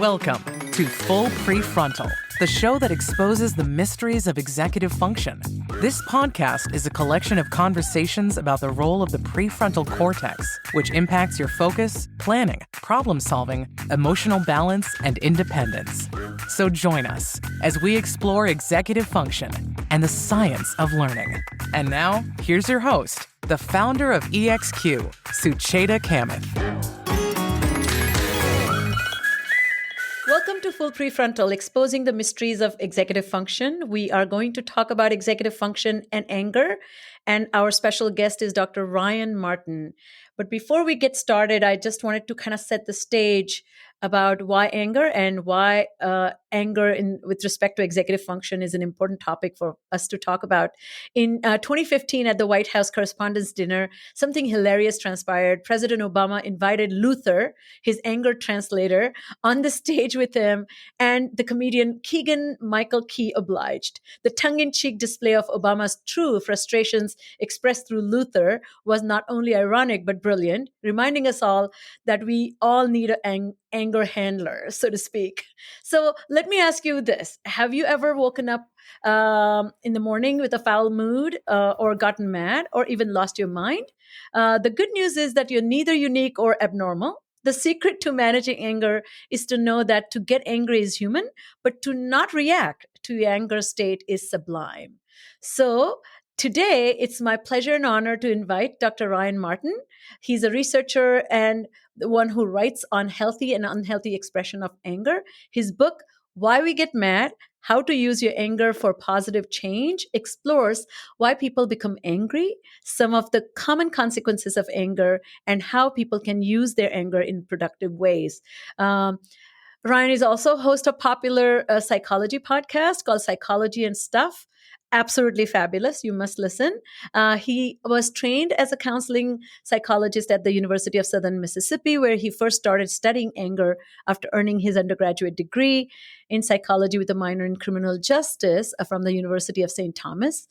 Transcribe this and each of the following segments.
Welcome to Full Prefrontal, the show that exposes the mysteries of executive function. This podcast is a collection of conversations about the role of the prefrontal cortex, which impacts your focus, planning, problem-solving, emotional balance, and independence. So join us as we explore executive function and the science of learning. And now, here's your host, the founder of EXQ, Sucheta Kamath. Welcome to Full Prefrontal, exposing the mysteries of executive function. We are going to talk about executive function and anger, and our special guest is Dr. Ryan Martin. But before we get started, I just wanted to kind of set the stage about why anger and why anger with respect to executive function is an important topic for us to talk about. In 2015 at the White House Correspondents Dinner, something hilarious transpired. President Obama invited Luther, his anger translator, on the stage with him, and the comedian Keegan-Michael Key obliged. The tongue-in-cheek display of Obama's true frustrations expressed through Luther was not only ironic but brilliant, reminding us all that we all need an anger handler, so to speak. So let me ask you this. Have you ever woken up in the morning with a foul mood or gotten mad or even lost your mind? The good news is that you're neither unique or abnormal. The secret to managing anger is to know that to get angry is human, but to not react to your anger state is sublime. So today, it's my pleasure and honor to invite Dr. Ryan Martin. He's a researcher and the one who writes on healthy and unhealthy expression of anger. His book, Why We Get Mad, How to Use Your Anger for Positive Change, explores why people become angry, some of the common consequences of anger, and how people can use their anger in productive ways. Ryan is also host of a popular psychology podcast called Psychology and Stuff. Absolutely fabulous. You must listen. He was trained as a counseling psychologist at the University of Southern Mississippi, where he first started studying anger after earning his undergraduate degree in psychology with a minor in criminal justice from the University of St. Thomas.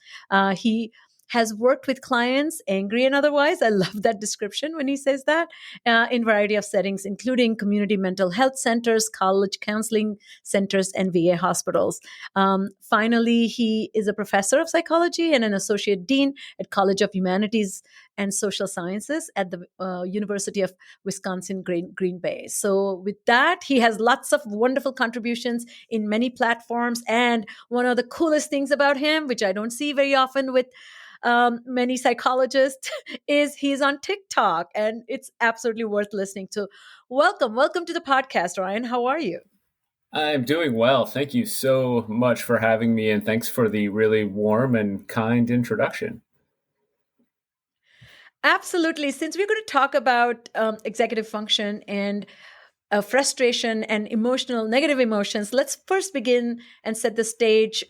He has worked with clients, angry and otherwise. I love that description when he says that, in a variety of settings, including community mental health centers, college counseling centers, and VA hospitals. Finally, he is a professor of psychology and an associate dean at College of Humanities and Social Sciences at the University of Wisconsin, Green Bay. So with that, he has lots of wonderful contributions in many platforms. And one of the coolest things about him, which I don't see very often with many psychologists, is he's on TikTok, and it's absolutely worth listening to. Welcome to the podcast, Ryan. How are you? I'm doing well. Thank you so much for having me, and thanks for the really warm and kind introduction. Absolutely. Since we're going to talk about executive function and frustration and negative emotions, let's first begin and set the stage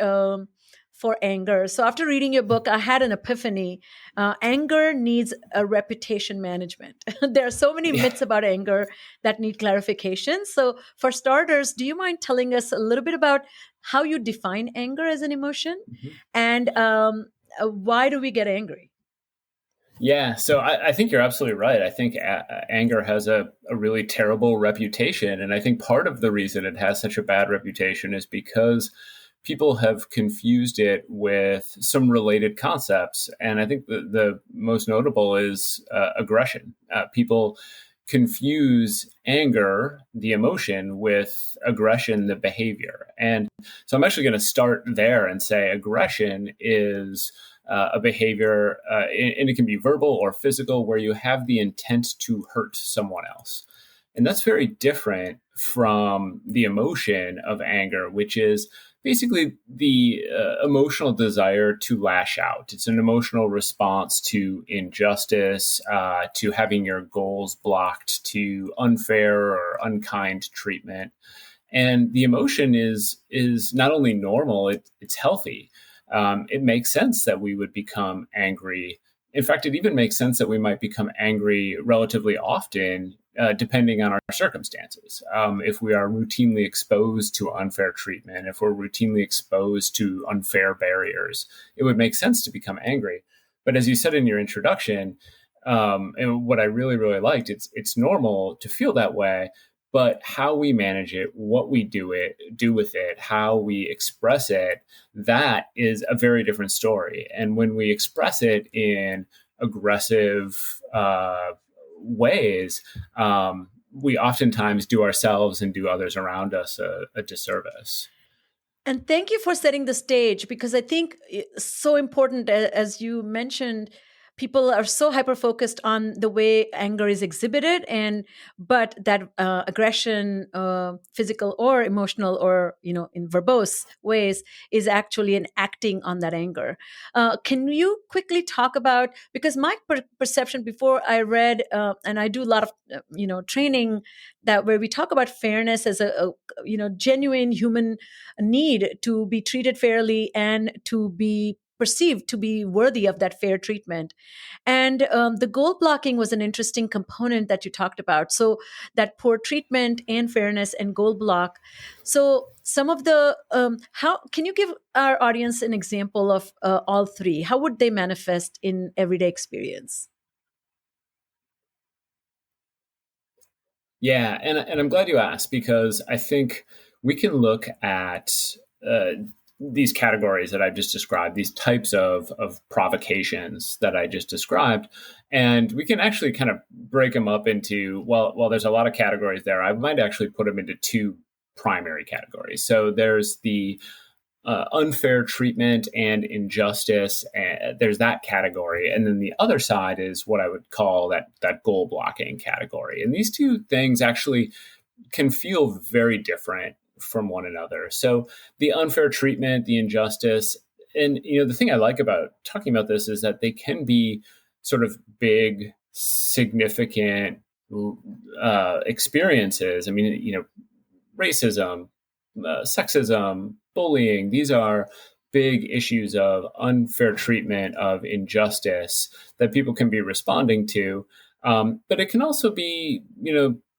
for anger. So after reading your book, I had an epiphany. Anger needs a reputation management. There are so many myths about anger that need clarification. So for starters, do you mind telling us a little bit about how you define anger as an emotion and why do we get angry? Yeah, so I think you're absolutely right. I think anger has a really terrible reputation. And I think part of the reason it has such a bad reputation is because people have confused it with some related concepts. And I think the most notable is aggression. People confuse anger, the emotion, with aggression, the behavior. And so I'm actually going to start there and say aggression is a behavior, and it can be verbal or physical, where you have the intent to hurt someone else. And that's very different from the emotion of anger, which is basically the emotional desire to lash out. It's an emotional response to injustice, to having your goals blocked, to unfair or unkind treatment. And the emotion is not only normal, it's healthy. It makes sense that we would become angry. In fact, it even makes sense that we might become angry relatively often, depending on our circumstances. If we are routinely exposed to unfair treatment, if we're routinely exposed to unfair barriers, it would make sense to become angry. But as you said in your introduction, and what I really, really liked, it's normal to feel that way, But how we manage it, what we do with it, how we express it, that is a very different story. And when we express it in aggressive ways, we oftentimes do ourselves and do others around us a disservice. And thank you for setting the stage, because I think it's so important, as you mentioned, people are so hyper focused on the way anger is exhibited, and but that aggression, physical or emotional or in verbose ways, is actually an acting on that anger. Can you quickly talk about, because my perception before I read, and I do a lot of training that where we talk about fairness as a genuine human need to be treated fairly and to be perceived to be worthy of that fair treatment. And the goal blocking was an interesting component that you talked about. So that poor treatment and fairness and goal block. So some of the how can you give our audience an example of all three? How would they manifest in everyday experience? Yeah, and I'm glad you asked, because I think we can look at uh, these categories that I've just described, these types of provocations that I just described, and we can actually kind of break them up into, well, there's a lot of categories there. I might actually put them into two primary categories. So there's the unfair treatment and injustice. And there's that category, and then the other side is what I would call that goal blocking category. And these two things actually can feel very different from one another. So the unfair treatment, the injustice, and the thing I like about talking about this is that they can be sort of big, significant experiences. I mean, racism, sexism, bullying, these are big issues of unfair treatment, of injustice that people can be responding to. But it can also be,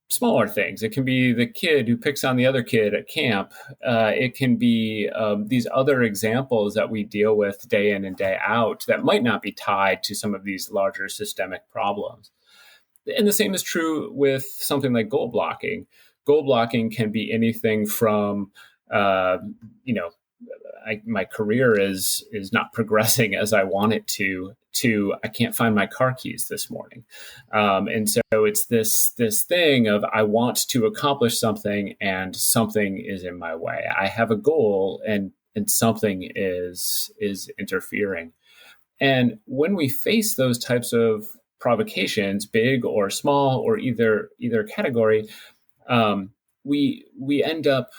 smaller things. It can be the kid who picks on the other kid at camp. It can be these other examples that we deal with day in and day out that might not be tied to some of these larger systemic problems. And the same is true with something like goal blocking. Goal blocking can be anything from, my career is not progressing as I want it to I can't find my car keys this morning, and so it's this thing of I want to accomplish something and something is in my way. I have a goal and something is interfering. And when we face those types of provocations, big or small or either category, we end up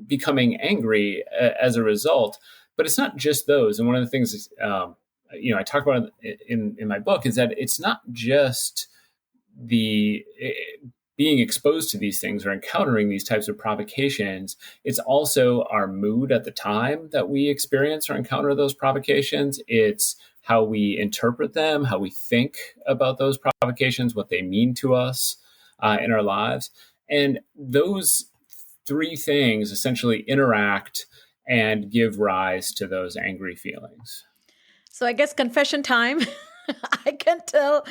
becoming angry as a result. But it's not just those. And one of the things I talk about in my book is that it's not just the being exposed to these things or encountering these types of provocations. It's also our mood at the time that we experience or encounter those provocations. It's how we interpret them, how we think about those provocations, what they mean to us in our lives. And those three things essentially interact and give rise to those angry feelings. So I guess confession time. I can tell.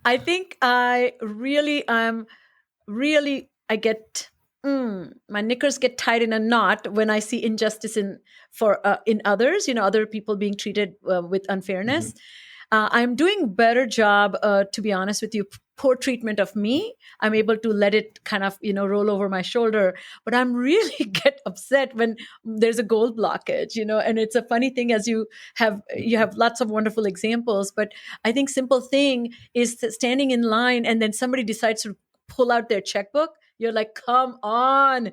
I think I really I get my knickers get tied in a knot when I see injustice in others. Other people being treated with unfairness. Mm-hmm. I'm doing better job, to be honest with you. Poor treatment of me, I'm able to let it kind of roll over my shoulder. But I'm really get upset when there's a goal blockage. And it's a funny thing, as you have lots of wonderful examples. But I think simple thing is standing in line and then somebody decides to pull out their checkbook. You're like, come on,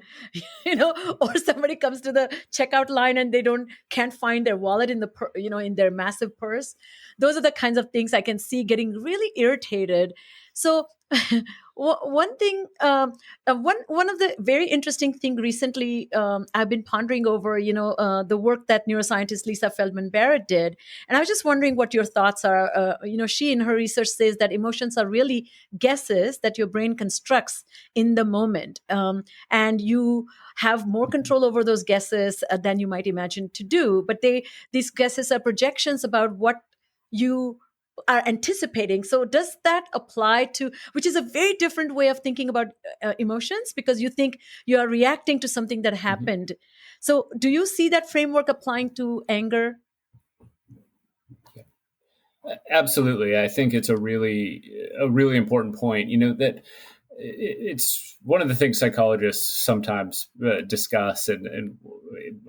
or somebody comes to the checkout line and they can't find their wallet in in their massive purse. Those are the kinds of things I can see getting really irritated. So one thing, one of the very interesting thing recently I've been pondering over, the work that neuroscientist Lisa Feldman Barrett did, and I was just wondering what your thoughts are. She in her research says that emotions are really guesses that your brain constructs in the moment, and you have more control over those guesses than you might imagine to do. But these guesses are projections about what you are anticipating. So does that apply to, which is a very different way of thinking about emotions, because you think you are reacting to something that happened. So do you see that framework applying to anger? Absolutely. I think it's a really important point, that it's one of the things psychologists sometimes discuss. And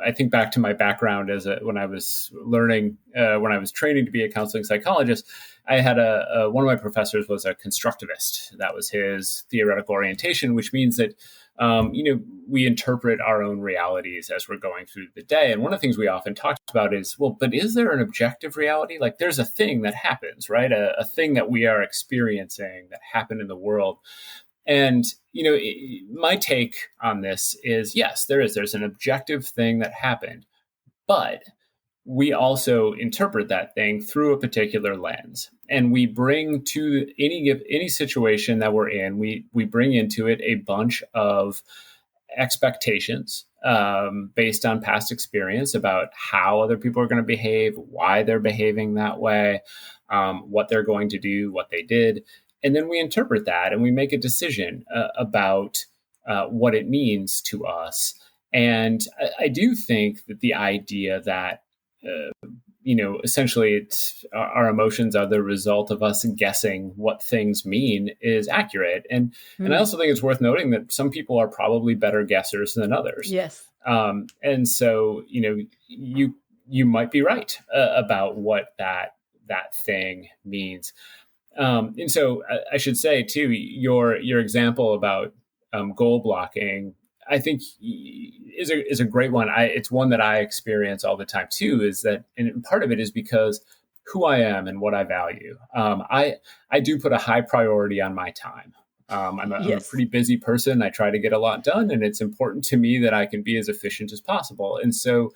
I think back to my background when I was learning, when I was training to be a counseling psychologist, I had one of my professors was a constructivist. That was his theoretical orientation, which means that, we interpret our own realities as we're going through the day. And one of the things we often talk about is, well, but is there an objective reality? Like there's a thing that happens, right? A thing that we are experiencing that happened in the world. And, my take on this is, yes, there's an objective thing that happened, but we also interpret that thing through a particular lens, and we bring to any situation that we're in, we bring into it a bunch of expectations based on past experience about how other people are going to behave, why they're behaving that way, what they're going to do, what they did. And then we interpret that and we make a decision about what it means to us. And I do think that the idea that, essentially our emotions are the result of us guessing what things mean is accurate. And I also think it's worth noting that some people are probably better guessers than others. Yes. And so, you might be right about what that thing means. And so I should say too, your example about goal blocking, I think is a great one. It's one that I experience all the time too, is that, and part of it is because who I am and what I value. I do put a high priority on my time. I'm a pretty busy person. I try to get a lot done, and it's important to me that I can be as efficient as possible. And so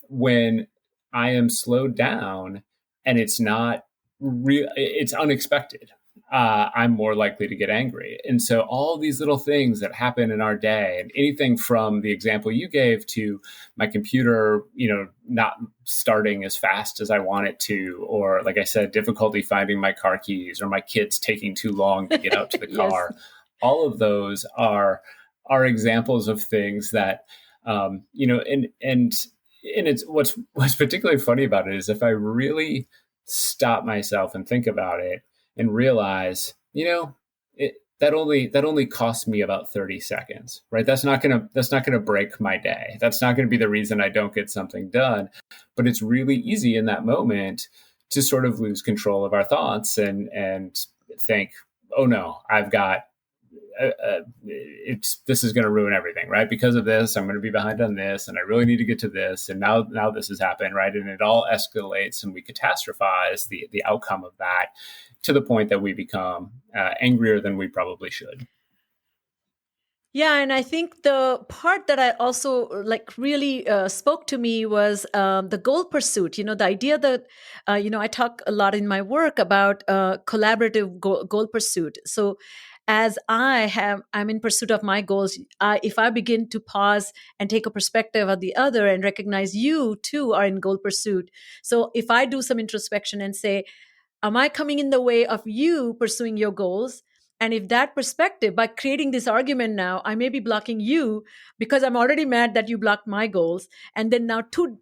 when I am slowed down and it's not real, it's unexpected, I'm more likely to get angry. And so all these little things that happen in our day, and anything from the example you gave to my computer, not starting as fast as I want it to, or like I said, difficulty finding my car keys, or my kids taking too long to get out to the car. Yes. All of those are examples of things that, and it's what's particularly funny about it is if I really stop myself and think about it and realize, that only costs me about 30 seconds, right? That's not gonna break my day. That's not gonna be the reason I don't get something done. But it's really easy in that moment to sort of lose control of our thoughts and think, oh no, I've got this is going to ruin everything, right? Because of this, I'm going to be behind on this, and I really need to get to this, and now this has happened, right? And it all escalates, and we catastrophize the outcome of that to the point that we become angrier than we probably should. Yeah, and I think the part that I also really spoke to me was the goal pursuit. The idea that I talk a lot in my work about collaborative goal pursuit. So as I'm in pursuit of my goals, if I begin to pause and take a perspective of the other and recognize you too are in goal pursuit. So if I do some introspection and say, am I coming in the way of you pursuing your goals? And if that perspective, by creating this argument now, I may be blocking you because I'm already mad that you blocked my goals. And then now two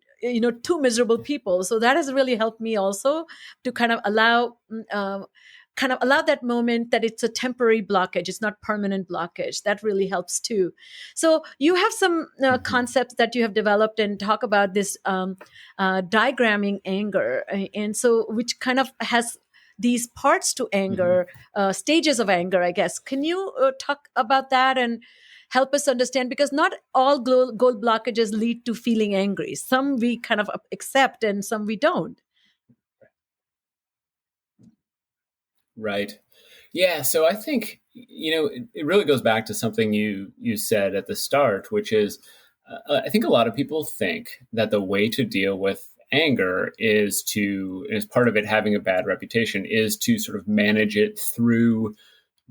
miserable people. So that has really helped me also to kind of allow that moment that it's a temporary blockage. It's not permanent blockage. That really helps too. So you have some concepts that you have developed and talk about this diagramming anger. And so which kind of has these parts to anger, stages of anger, I guess. Can you talk about that and help us understand? Because not all goal blockages lead to feeling angry. Some we kind of accept and some we don't. Right. Yeah. So I think, it really goes back to something you said at the start, which is I think a lot of people think that the way to deal with anger is as part of it having a bad reputation, is to sort of manage it through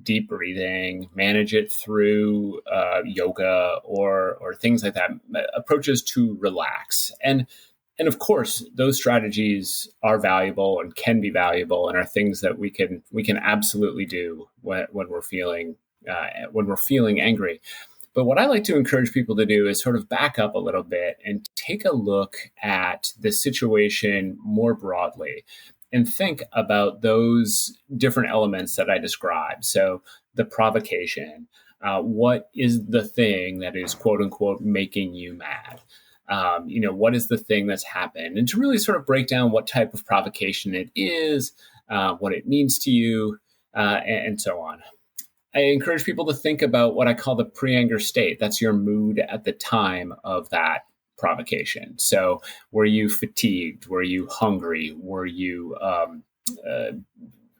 deep breathing, manage it through yoga or things like that, approaches to relax. And And of course, those strategies are valuable and can be valuable, and are things that we can absolutely do when we're feeling angry. But what I like to encourage people to do is sort of back up a little bit and take a look at the situation more broadly and think about those different elements that I described. So the provocation, what is the thing that is quote unquote making you mad? What is the thing that's happened? And to really sort of break down what type of provocation it is, what it means to you, and so on. I encourage people to think about what I call the pre-anger state. That's your mood at the time of that provocation. So were you fatigued? Were you hungry? Were you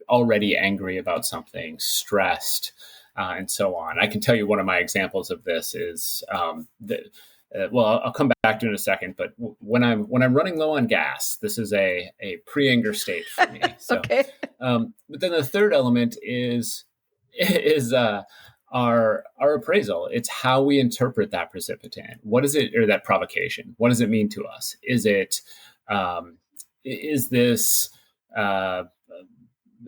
already angry about something, stressed, and so on? I can tell you one of my examples of this is I'll come back to it in a second. But when I'm running low on gas, this is a pre-anger state for me. So, Okay. But then the third element is our appraisal. It's how we interpret that precipitant. What is it, or that provocation? What does it mean to us? Is it is this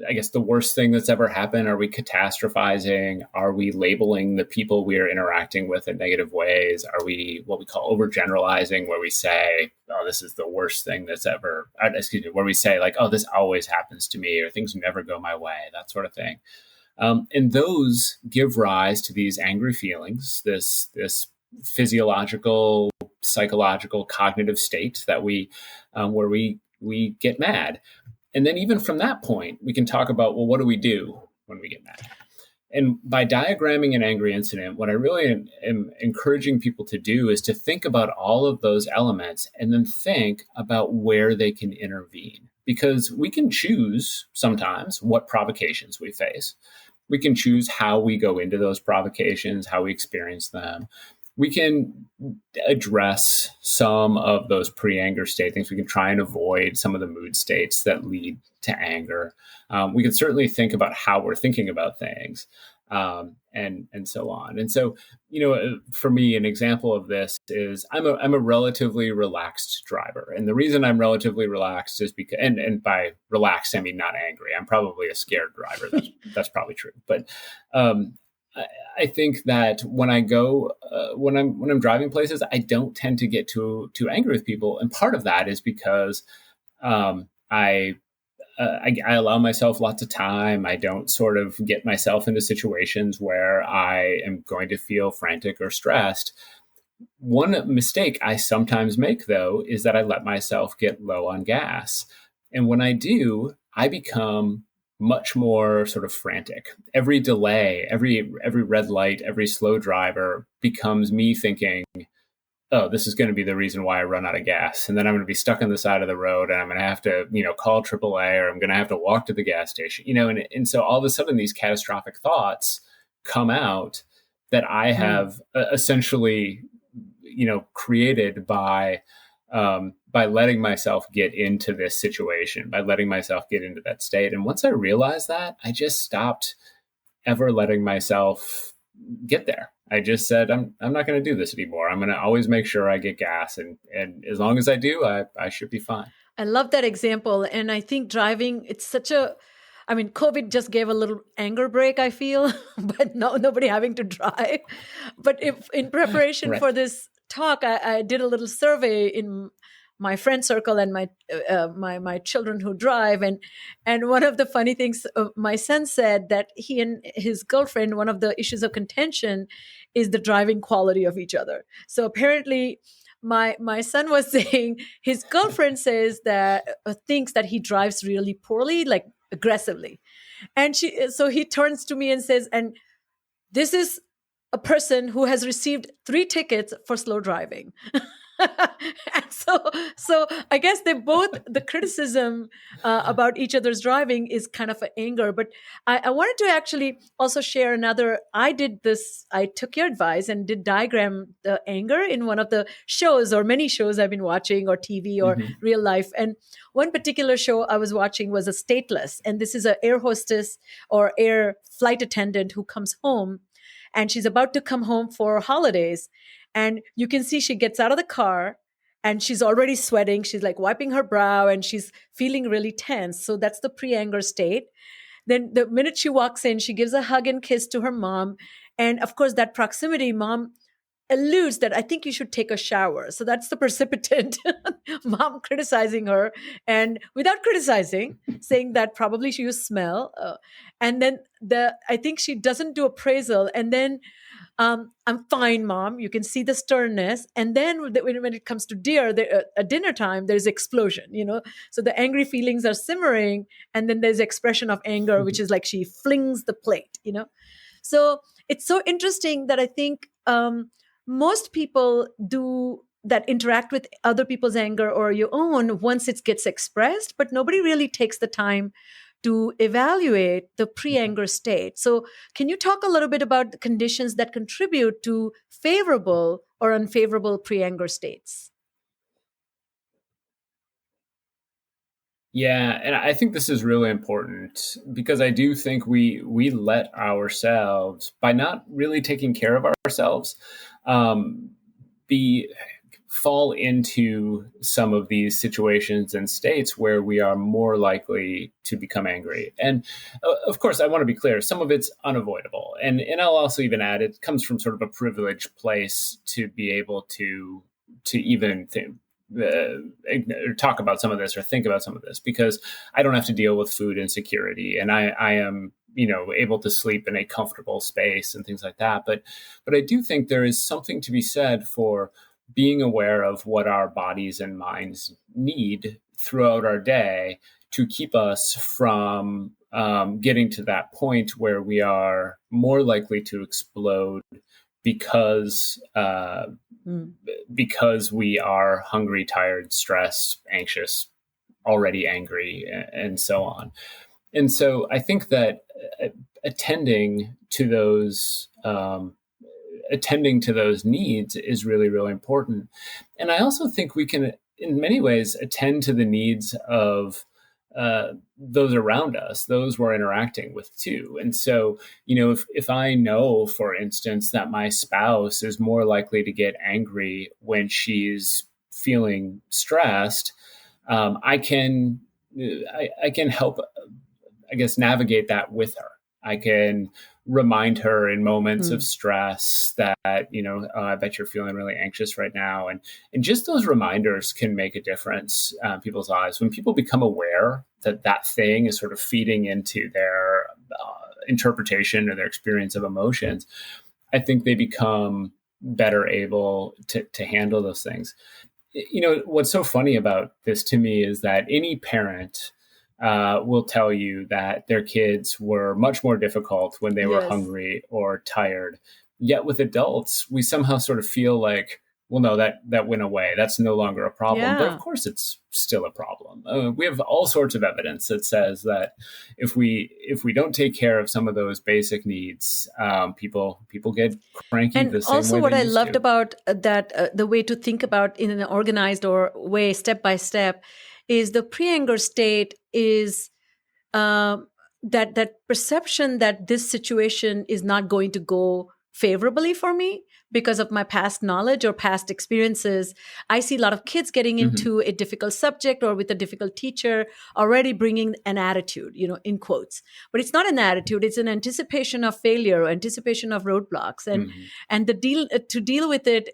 I guess the worst thing that's ever happened? Are we catastrophizing? Are we labeling the people we are interacting with in negative ways? Are we what we call overgeneralizing, where we say, oh, this is the worst thing that's ever, where we say like, oh, this always happens to me, or things never go my way, that sort of thing. And those give rise to these angry feelings, this physiological, psychological, cognitive state that where we get mad. And then even from that point, we can talk about, well, what do we do when we get mad? And by diagramming an angry incident, what I really am encouraging people to do is to think about all of those elements and then think about where they can intervene. Because we can choose sometimes what provocations we face. We can choose how we go into those provocations, how we experience them. We can address some of those pre-anger state things. We can try and avoid some of the mood states that lead to anger. We can certainly think about how we're thinking about things, and so on. And so, for me, an example of this is I'm a relatively relaxed driver, and the reason I'm relatively relaxed is because, and by relaxed I mean not angry. I'm probably a scared driver. That's probably true, but. I think that when I go, when I'm driving places, I don't tend to get too angry with people, and part of that is because I allow myself lots of time. I don't sort of get myself into situations where I am going to feel frantic or stressed. One mistake I sometimes make, though, is that I let myself get low on gas, and when I do, I become much more sort of frantic. Every delay, every red light, every slow driver becomes me thinking, oh, this is going to be the reason why I run out of gas. And then I'm going to be stuck on the side of the road, and I'm going to have to, call AAA, or I'm going to have to walk to the gas station, and so all of a sudden these catastrophic thoughts come out that I have essentially, created by letting myself get into this situation, by letting myself get into that state. And once I realized that, I just stopped ever letting myself get there. I just said, I'm not going to do this anymore. I'm going to always make sure I get gas. And as long as I do, I should be fine. I love that example. And I think driving, it's COVID just gave a little anger break, I feel, but nobody having to drive. But if in preparation for this talk, I did a little survey in my friend circle and my children who drive, and one of the funny things, my son said that he and his girlfriend, one of the issues of contention is the driving quality of each other. So apparently my son was saying his girlfriend says that thinks that he drives really poorly, like aggressively, and so he turns to me and says, and this is a person who has received 3 tickets for slow driving. And so I guess the criticism about each other's driving is kind of an anger. But I wanted to actually also share I took your advice and did diagram the anger in one of the shows, or many shows I've been watching, or TV or real life. And one particular show I was watching was a Stateless. And this is an air hostess or air flight attendant who comes home, and she's about to come home for holidays. And you can see she gets out of the car and she's already sweating. She's like wiping her brow and she's feeling really tense. So that's the pre-anger state. Then the minute she walks in, she gives a hug and kiss to her mom. And of course, that proximity, mom alludes that I think you should take a shower. So that's the precipitant mom criticizing her and without criticizing, saying that probably you smell. And then I think she doesn't do appraisal. And then I'm fine, mom. You can see the sternness. And then when it comes to dinner time, there's explosion, So the angry feelings are simmering. And then there's expression of anger, which is like she flings the plate. So it's so interesting that I think most people do that interact with other people's anger or your own once it gets expressed, but nobody really takes the time to evaluate the pre-anger state. So can you talk a little bit about the conditions that contribute to favorable or unfavorable pre-anger states? Yeah, and I think this is really important because I do think we let ourselves, by not really taking care of ourselves, be fall into some of these situations and states where we are more likely to become angry. And of course, I want to be clear, some of it's unavoidable. And I'll also even add, it comes from sort of a privileged place to be able to even talk about some of this or think about some of this, because I don't have to deal with food insecurity, and I am able to sleep in a comfortable space and things like that. But I do think there is something to be said for being aware of what our bodies and minds need throughout our day to keep us from getting to that point where we are more likely to explode because we are hungry, tired, stressed, anxious, already angry, and so on. And so I think that attending to those needs is really, really important. And I also think we can, in many ways, attend to the needs of those around us, those we're interacting with too. And so, if I know, for instance, that my spouse is more likely to get angry when she's feeling stressed, I can help, I guess, navigate that with her. I can remind her in moments of stress that, I bet you're feeling really anxious right now. And just those reminders can make a difference in people's lives. When people become aware that that thing is sort of feeding into their interpretation or their experience of emotions, I think they become better able to handle those things. What's so funny about this to me is that any parent will tell you that their kids were much more difficult when they were hungry or tired. Yet with adults, we somehow sort of feel like, well, no, that went away. That's no longer a problem. Yeah. But of course, it's still a problem. We have all sorts of evidence that says that if we don't take care of some of those basic needs, people get cranky. And the same also, way what they I used loved to. about that, the way to think about in an organized or way, step by step, is the pre-anger state is that perception that this situation is not going to go favorably for me because of my past knowledge or past experiences. I see a lot of kids getting into a difficult subject or with a difficult teacher already bringing an attitude, in quotes. But it's not an attitude, it's an anticipation of failure or anticipation of roadblocks. And to deal with it,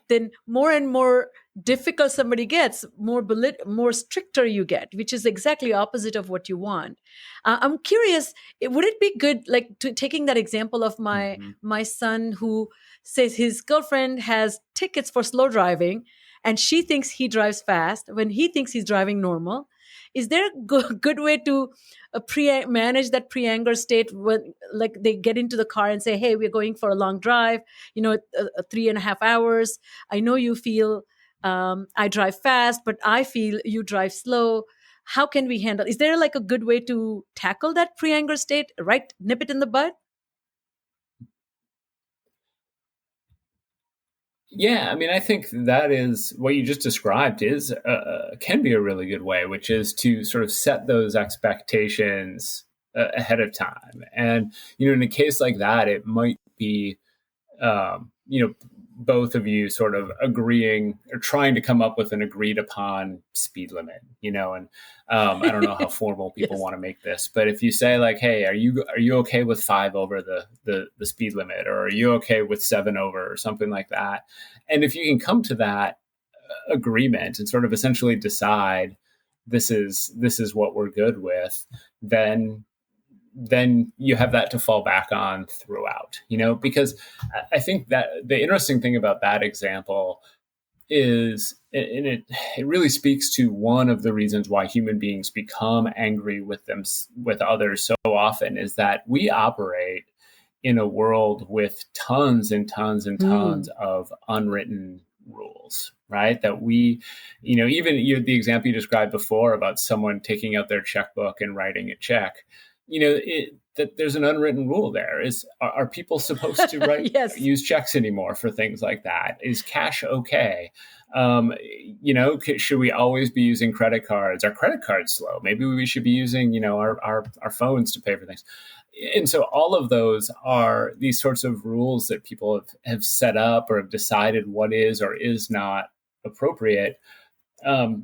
then more and more difficult somebody gets, more stricter you get, which is exactly opposite of what you want. I'm curious, would it be good, like taking that example of my son who says his girlfriend has tickets for slow driving and she thinks he drives fast when he thinks he's driving normal. Is there a good way to manage that pre-anger state when, like, they get into the car and say, hey, we're going for a long drive, 3.5 hours. I know you feel I drive fast, but I feel you drive slow. How can we handle? Is there like a good way to tackle that pre-anger state? Right, nip it in the bud. Yeah, I mean, I think that is what you just described is can be a really good way, which is to sort of set those expectations ahead of time. And in a case like that, it might be both of you sort of agreeing or trying to come up with an agreed upon speed limit, and I don't know how formal people Yes. want to make this, but if you say like, hey, are you okay with 5 over the speed limit, or are you okay with 7 over, or something like that? And if you can come to that agreement and sort of essentially decide this is what we're good with, then you have that to fall back on throughout, because I think that the interesting thing about that example is, and it really speaks to one of the reasons why human beings become angry with others so often, is that we operate in a world with tons and tons and tons of unwritten rules, right? That we, even the example you described before about someone taking out their checkbook and writing a check, that there's an unwritten rule there. Are people supposed to Yes. use checks anymore for things like that? Is cash okay? Should we always be using credit cards? Are credit cards slow? Maybe we should be using, our phones to pay for things. And so all of those are these sorts of rules that people have set up or have decided what is or is not appropriate,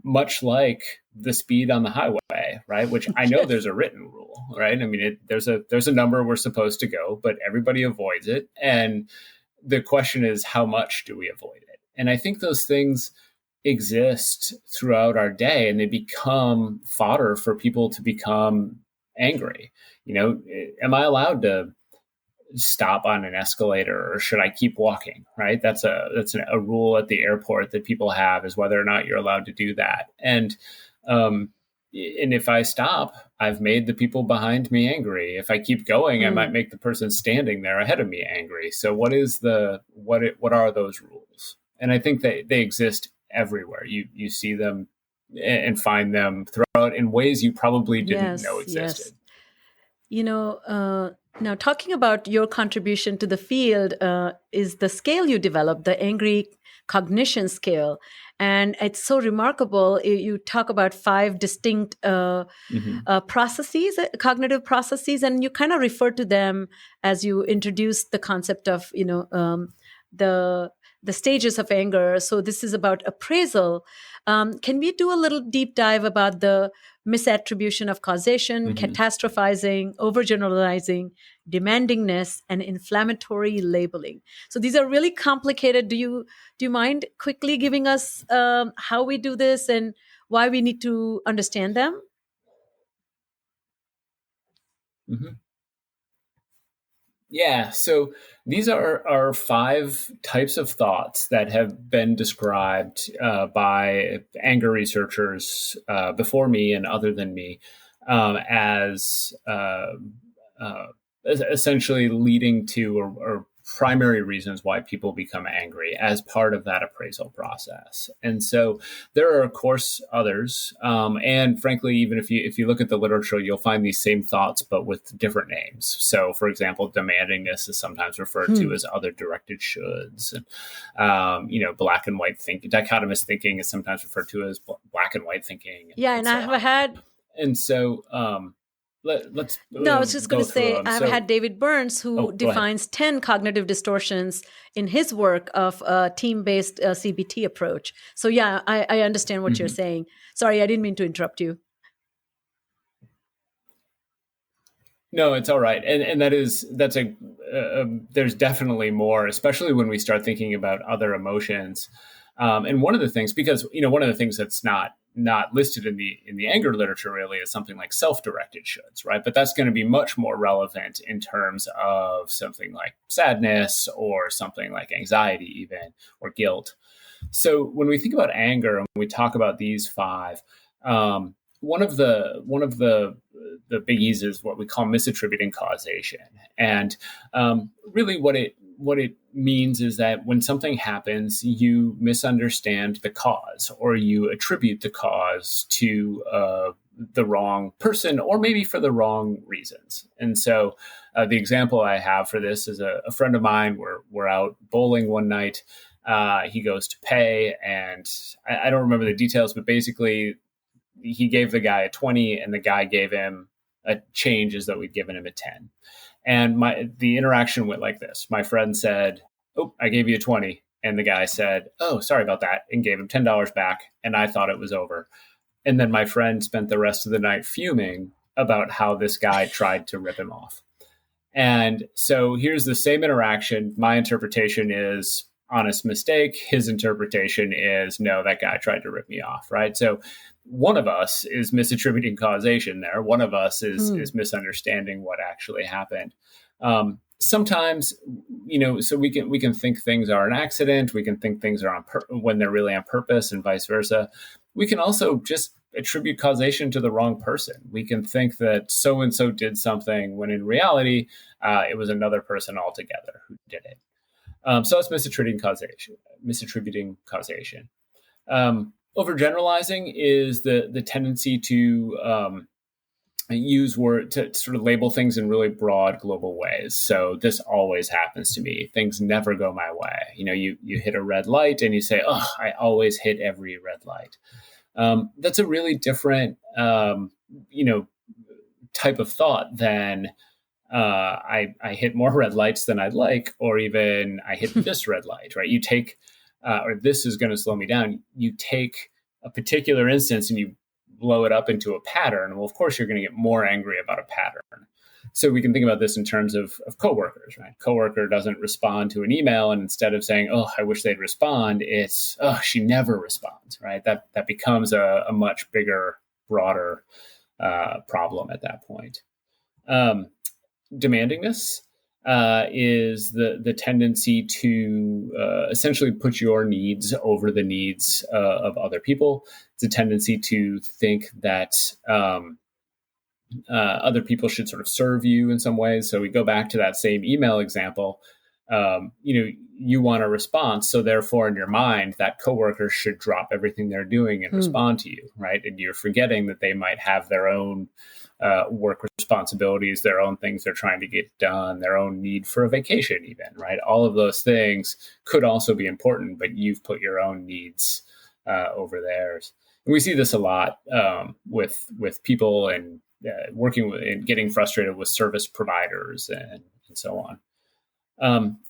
much like the speed on the highway, right? Which I know there's a written rule, right? I mean, there's a number we're supposed to go, but everybody avoids it. And the question is, how much do we avoid it? And I think those things exist throughout our day, and they become fodder for people to become angry. Am I allowed to stop on an escalator, or should I keep walking? Right? That's a rule at the airport that people have, is whether or not you're allowed to do that. And if I stop, I've made the people behind me angry. If I keep going, I might make the person standing there ahead of me angry. So what are those rules? And I think that they exist everywhere. You see them and find them throughout in ways you probably didn't know existed. Yes. Now, talking about your contribution to the field is the scale you developed, the angry cognition scale. And it's so remarkable. You talk about 5 distinct processes, cognitive processes, and you kind of refer to them as you introduce the concept of, the stages of anger. So this is about appraisal. Can we do a little deep dive about the misattribution of causation, catastrophizing, overgeneralizing, demandingness, and inflammatory labeling? So these are really complicated. Do you mind quickly giving us how we do this and why we need to understand them? Yeah, so these are 5 types of thoughts that have been described by anger researchers before me and other than me as essentially leading to or primary reasons why people become angry as part of that appraisal process. And so there are, of course, others. And frankly, even if you look at the literature, you'll find these same thoughts, but with different names. So, for example, demandingness is sometimes referred to as other directed shoulds. And, black and white thinking, dichotomous thinking is sometimes referred to as black and white thinking. Yeah, and I have had... And so... I was just going to say, I've had David Burns, who defines 10 cognitive distortions in his work of a team-based CBT approach. So yeah, I understand what you're saying. Sorry, I didn't mean to interrupt you. No, it's all right. And there's definitely more, especially when we start thinking about other emotions. And one of the things, because, one of the things that's not listed in the anger literature really is something like self-directed shoulds, right? But that's going to be much more relevant in terms of something like sadness or something like anxiety even, or guilt. So when we think about anger and we talk about these 5, one of the biggies is what we call misattributing causation. And really what it means is that when something happens, you misunderstand the cause, or you attribute the cause to the wrong person, or maybe for the wrong reasons. And so the example I have for this is a friend of mine. We're out bowling one night. He goes to pay, and I don't remember the details, but basically he gave the guy a 20 and the guy gave him a change as though we'd given him a 10. And the interaction went like this. My friend said, oh, I gave you a 20. And the guy said, oh, sorry about that, and gave him $10 back. And I thought it was over. And then my friend spent the rest of the night fuming about how this guy tried to rip him off. And so here's the same interaction. My interpretation is honest mistake. His interpretation is no, that guy tried to rip me off, right? So one of us is misattributing causation there. One of us is misunderstanding what actually happened. Sometimes, so we can think things are an accident. We can think things are when they're really on purpose, and vice versa. We can also just attribute causation to the wrong person. We can think that so-and-so did something when in reality, it was another person altogether who did it. So that's misattributing causation. Overgeneralizing is the tendency to use word to sort of label things in really broad global ways. So this always happens to me. Things never go my way. You hit a red light and you say, oh, I always hit every red light. That's a really different, type of thought than I hit more red lights than I'd like, or even I hit this red light, right? You take, or this is going to slow me down. You take a particular instance and you blow it up into a pattern. Well, of course, you're going to get more angry about a pattern. So we can think about this in terms of coworkers, right? Coworker doesn't respond to an email, and instead of saying, oh, I wish they'd respond, it's, oh, she never responds, right? That becomes a much bigger, broader problem at that point. Demandingness is the tendency to essentially put your needs over the needs of other people. It's a tendency to think that other people should sort of serve you in some ways. So we go back to that same email example. You want a response, so therefore in your mind, that coworker should drop everything they're doing and respond to you, right? And you're forgetting that they might have their own work responsibilities, their own things they're trying to get done, their own need for a vacation even, right? All of those things could also be important, but you've put your own needs over theirs. And we see this a lot with people and working with and getting frustrated with service providers and so on.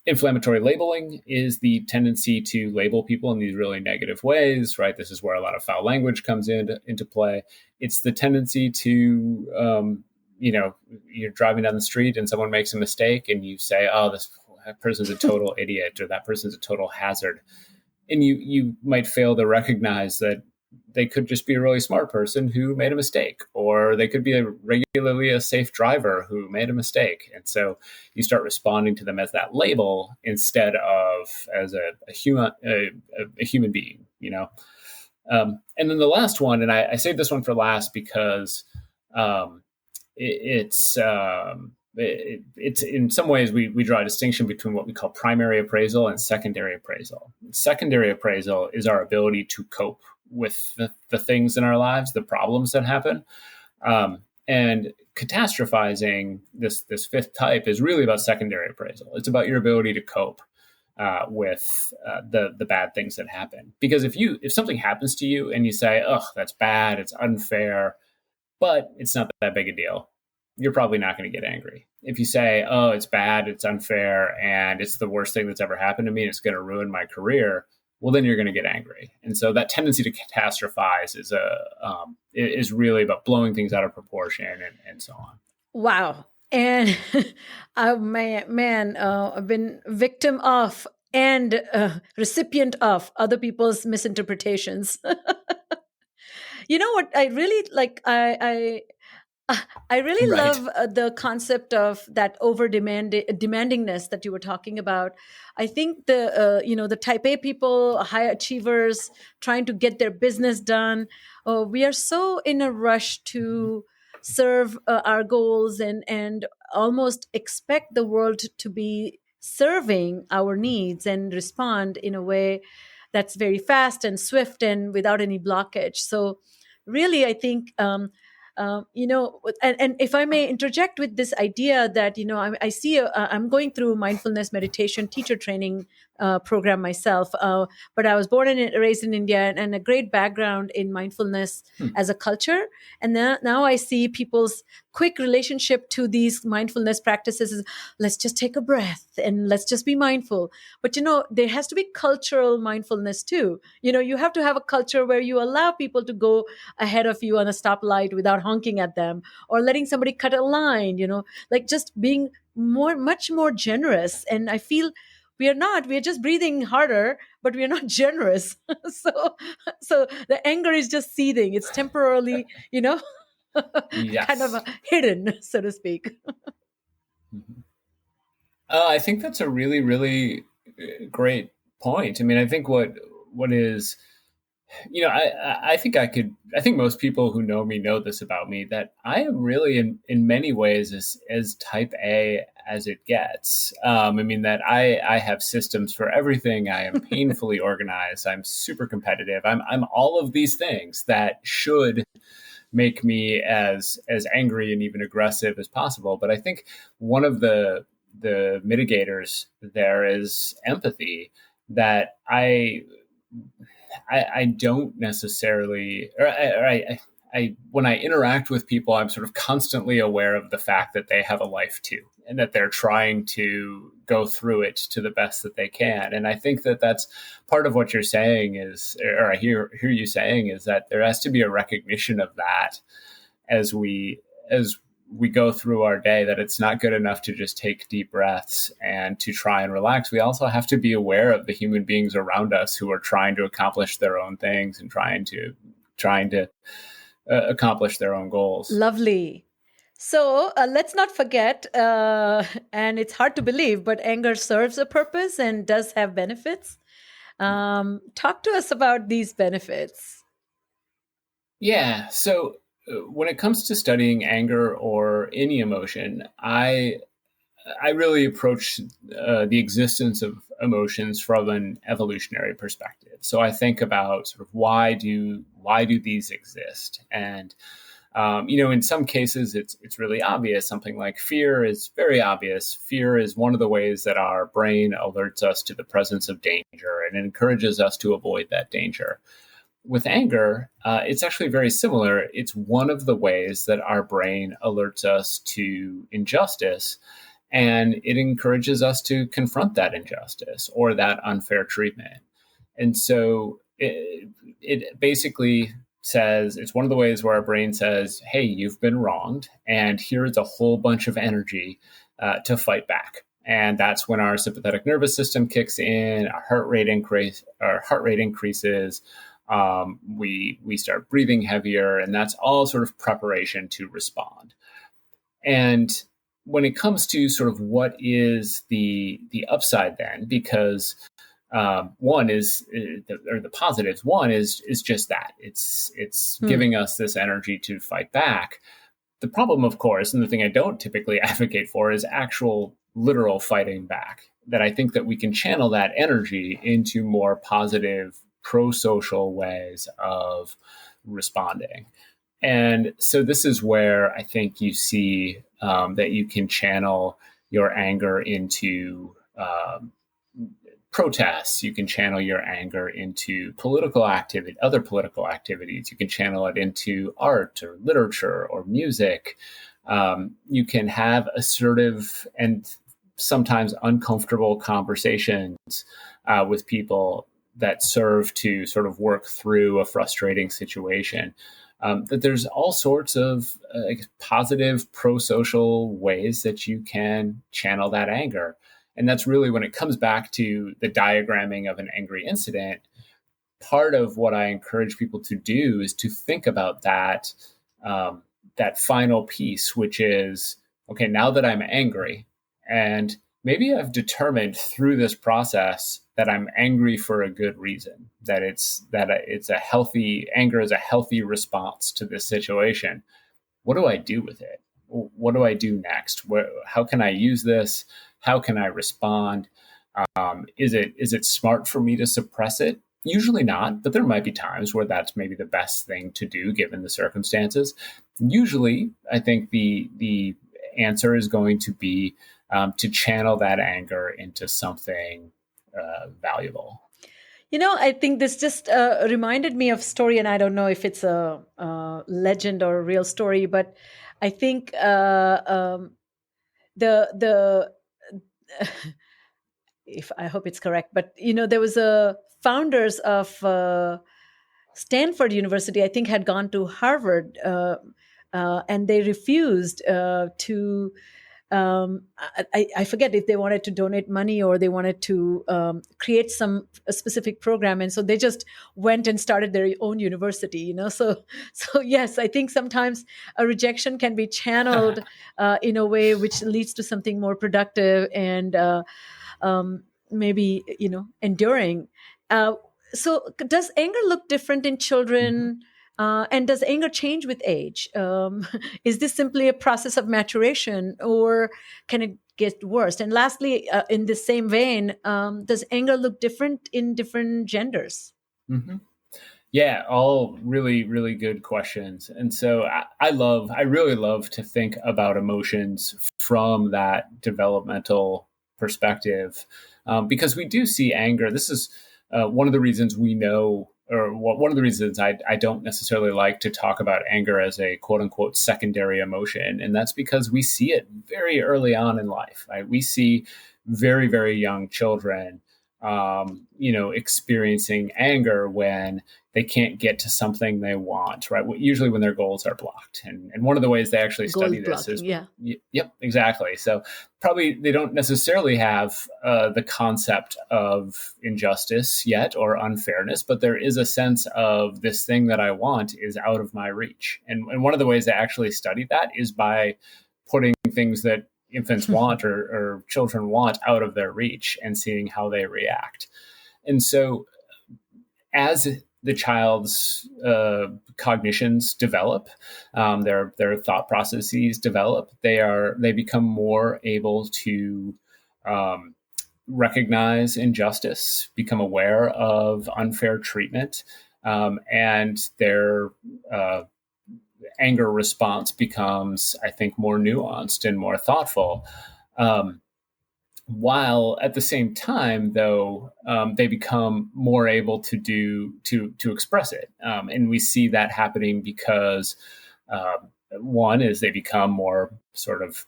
Inflammatory labeling is the tendency to label people in these really negative ways, right? This is where a lot of foul language comes into play. It's the tendency to, you're driving down the street and someone makes a mistake and you say, oh, that person's a total idiot, or that person's a total hazard. And you might fail to recognize that they could just be a really smart person who made a mistake, or they could be regularly a safe driver who made a mistake. And so you start responding to them as that label instead of as a human being, And then the last one, and I saved this one for last because it's in some ways we draw a distinction between what we call primary appraisal and secondary appraisal. Secondary appraisal is our ability to cope with the things in our lives, the problems that happen. And catastrophizing, this fifth type, is really about secondary appraisal. It's about your ability to cope with the bad things that happen. Because if something happens to you and you say, oh, that's bad, it's unfair, but it's not that big a deal, you're probably not going to get angry. If you say, oh, it's bad, it's unfair, and it's the worst thing that's ever happened to me, and it's going to ruin my career, well, then you're going to get angry. And so that tendency to catastrophize is really about blowing things out of proportion and so on. Wow. And I've been victim of and recipient of other people's misinterpretations. You know what? I really like, I really love the concept of that demandingness that you were talking about. I think the type A people, high achievers, trying to get their business done. We are so in a rush to serve our goals and almost expect the world to be serving our needs and respond in a way that's very fast and swift and without any blockage. So really, I think, and if I may interject with this idea that, I see, I'm going through mindfulness meditation teacher training program myself. But I was born and raised in India, and a great background in mindfulness as a culture. And now I see people's quick relationship to these mindfulness practices is, let's just take a breath and let's just be mindful. But, there has to be cultural mindfulness too. You have to have a culture where you allow people to go ahead of you on a stoplight without honking at them, or letting somebody cut a line, like just being much more generous. And I feel we're just breathing harder, but we're not generous. So the anger is just seething. It's temporarily, kind of Yes. hidden, so to speak. Mhm. I think that's a really, really great point. I mean, I think what is, I think I think most people who know me know this about me, that I am really in many ways as type A as it gets. I mean, that I have systems for everything. I am painfully organized. I'm super competitive. I'm all of these things that should make me as angry and even aggressive as possible. But I think one of the mitigators there is empathy, that I don't necessarily, I when I interact with people, I'm sort of constantly aware of the fact that they have a life too, and that they're trying to go through it to the best that they can. And I think that that's part of what you're saying is, or I hear you saying, is that there has to be a recognition of that as we go through our day, that it's not good enough to just take deep breaths and to try and relax. We also have to be aware of the human beings around us who are trying to accomplish their own things and trying to accomplish their own goals. Lovely. So let's not forget, and it's hard to believe, but anger serves a purpose and does have benefits. Talk to us about these benefits. Yeah. So when it comes to studying anger or any emotion, I really approach the existence of emotions from an evolutionary perspective. So I think about sort of why do these exist, and in some cases it's really obvious. Something like fear is very obvious. Fear is one of the ways that our brain alerts us to the presence of danger and encourages us to avoid that danger. With anger, it's actually very similar. It's one of the ways that our brain alerts us to injustice, and it encourages us to confront that injustice or that unfair treatment. And so it basically says, it's one of the ways where our brain says, hey, you've been wronged, and here's a whole bunch of energy to fight back. And that's when our sympathetic nervous system kicks in, our heart rate increases. We start breathing heavier, and that's all sort of preparation to respond. And when it comes to sort of what is the upside then, because one is, or the positives, one is just that it's giving us this energy to fight back. The problem, of course, and the thing I don't typically advocate for, is actual literal fighting back. That I think that we can channel that energy into more positive, pro-social ways of responding. And so this is where I think you see that you can channel your anger into protests. You can channel your anger into political activity, other political activities. You can channel it into art or literature or music. You can have assertive and sometimes uncomfortable conversations with people that serve to sort of work through a frustrating situation. That there's all sorts of positive pro-social ways that you can channel that anger. And that's really, when it comes back to the diagramming of an angry incident, part of what I encourage people to do is to think about that, that final piece, which is, okay, now that I'm angry, and maybe I've determined through this process that I'm angry for a good reason, that it's a healthy, anger is a healthy response to this situation. What do I do with it? What do I do next? How can I use this? How can I respond? Is it smart for me to suppress it? Usually not, but there might be times where that's maybe the best thing to do given the circumstances. Usually, I think the answer is going to be to channel that anger into something valuable. I think this just reminded me of a story, and I don't know if it's a legend or a real story, but I think the if I hope it's correct, but there was a founders of Stanford University, I think, had gone to Harvard, and they refused to. I forget if they wanted to donate money or they wanted to create a specific program, and so they just went and started their own university. So yes, I think sometimes a rejection can be channeled in a way which leads to something more productive and maybe enduring. So does anger look different in children? And does anger change with age? Is this simply a process of maturation, or can it get worse? And lastly, in the same vein, does anger look different in different genders? Mm-hmm. Yeah, all really, really good questions. And so I really love to think about emotions from that developmental perspective, because we do see anger. This is one of the reasons we know, or one of the reasons I don't necessarily like to talk about anger as a quote unquote secondary emotion. And that's because we see it very early on in life, right? We see very, very young children, experiencing anger when they can't get to something they want, right? Usually when their goals are blocked. And one of the ways they actually study this is, yeah. Yep, exactly. So probably they don't necessarily have the concept of injustice yet or unfairness, but there is a sense of this thing that I want is out of my reach. And one of the ways they actually study that is by putting things that infants want or children want out of their reach and seeing how they react. And so as the child's cognitions develop, their thought processes develop, they become more able to recognize injustice, become aware of unfair treatment, and their anger response becomes, I think, more nuanced and more thoughtful. While at the same time, though, they become more able to express it, and we see that happening because one is they become more sort of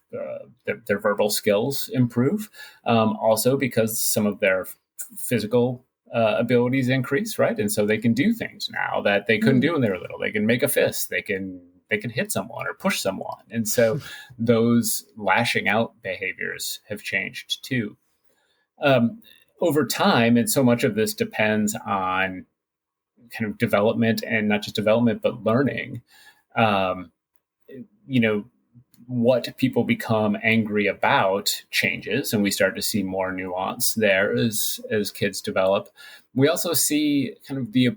their verbal skills improve, also because some of their physical abilities increase, right? And so they can do things now that they couldn't do when they were little. They can make a fist. They can hit someone or push someone. And so those lashing out behaviors have changed too. Over time, and so much of this depends on kind of development, and not just development, but learning. What people become angry about changes, and we start to see more nuance there as kids develop. We also see kind of the